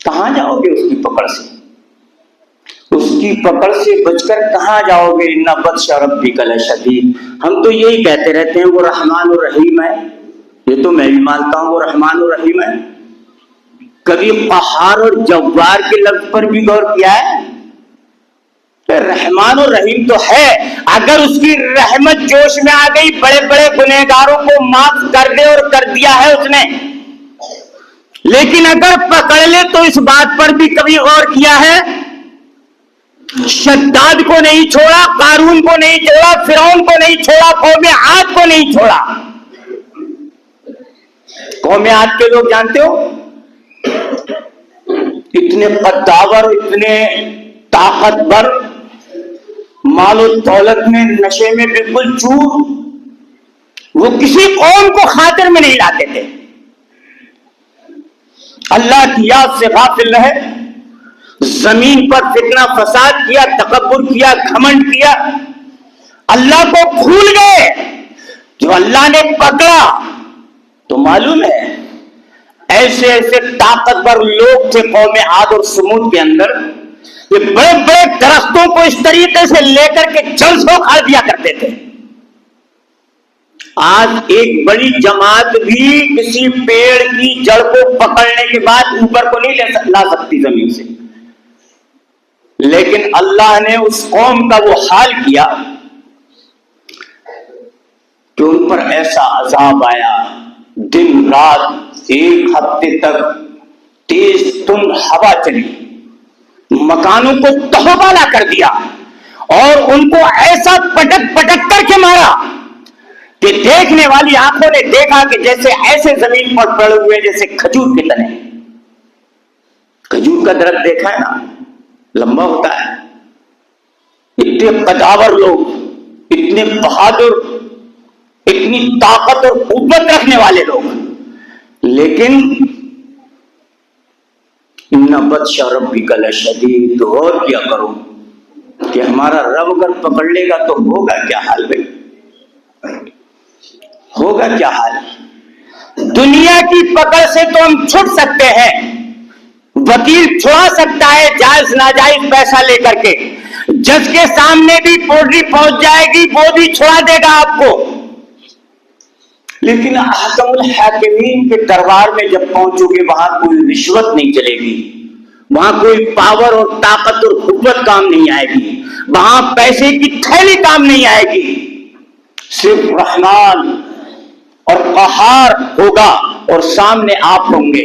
کہاں جاؤ گے اس کی پکڑ سے؟ اس کی پکڑ سے بچ کر کہاں جاؤ گے؟ ان بطش ربک لشدید۔ ہم تو یہی کہتے رہتے ہیں وہ رحمان الرحیم ہے، یہ تو میں بھی مانتا ہوں وہ رحمان الرحیم ہے، کبھی قہار اور جبار کے لفظ پر بھی غور کیا ہے؟ رحمان الرحیم تو ہے، اگر اس کی رحمت جوش میں آ گئی بڑے بڑے گنہگاروں کو معاف کر دے اور کر دیا ہے اس نے، لیکن اگر پکڑ لے تو اس بات پر بھی کبھی غور کیا ہے؟ شداد کو نہیں چھوڑا، قارون کو نہیں چھوڑا، فرعون کو نہیں چھوڑا، قوم عاد کو نہیں چھوڑا۔ قوم عاد کے لوگ جانتے ہو اتنے قداور، اتنے طاقتور، مال و دولت میں، نشے میں بالکل چور، وہ کسی قوم کو خاطر میں نہیں لاتے تھے، اللہ کی یاد سے غافل رہے، زمین پر فتنہ فساد کیا، تکبر کیا، گھمنڈ کیا، اللہ کو بھول گئے۔ جو اللہ نے پکڑا تو معلوم ہے ایسے ایسے طاقتور لوگ تھے قوم عاد اور سمود کے اندر، یہ بڑے بڑے درختوں کو اس طریقے سے لے کر کے جل سے اکھاڑ دیا کرتے تھے۔ آج ایک بڑی جماعت بھی کسی پیڑ کی جڑ کو پکڑنے کے بعد اوپر کو نہیں لا سکتی زمین سے، لیکن اللہ نے اس قوم کا وہ حال کیا کہ ان پر ایسا عذاب آیا، دن رات ایک ہفتے تک تیز تند ہوا چلی، مکانوں کو تہوبالا کر دیا، اور ان کو ایسا پٹک پٹک کر کے مارا کہ دیکھنے والی آنکھوں نے دیکھا کہ جیسے ایسے زمین پر پڑے ہوئے جیسے کھجور کے تنے۔ کھجور کا درخت دیکھا ہے نا، لمبا ہوتا ہے۔ اتنے قداور لوگ، اتنے بہادر، اتنی طاقت اور قوت رکھنے والے لوگ، لیکن ان بطش ربک لشدید۔ غور کیا کرو کہ ہمارا رب اگر پکڑ لے گا تو ہوگا کیا حال بھائی، ہوگا کیا حال؟ دنیا کی پکڑ سے تو ہم چھٹ سکتے ہیں، وکیل چھڑا سکتا ہے جائز ناجائز پیسہ لے کر کے، جج کے سامنے بھی پوٹری پہنچ جائے گی، وہ بھی چھڑا دے گا آپ کو، لیکن احکم الحاکمین کے دربار میں جب پہنچو گے وہاں کوئی رشوت نہیں چلے گی، وہاں کوئی پاور اور طاقت اور قوت کام نہیں آئے گی، وہاں پیسے کی تھیلی کام نہیں آئے گی، صرف رحمان اور قہار ہوگا اور سامنے آپ ہوں گے۔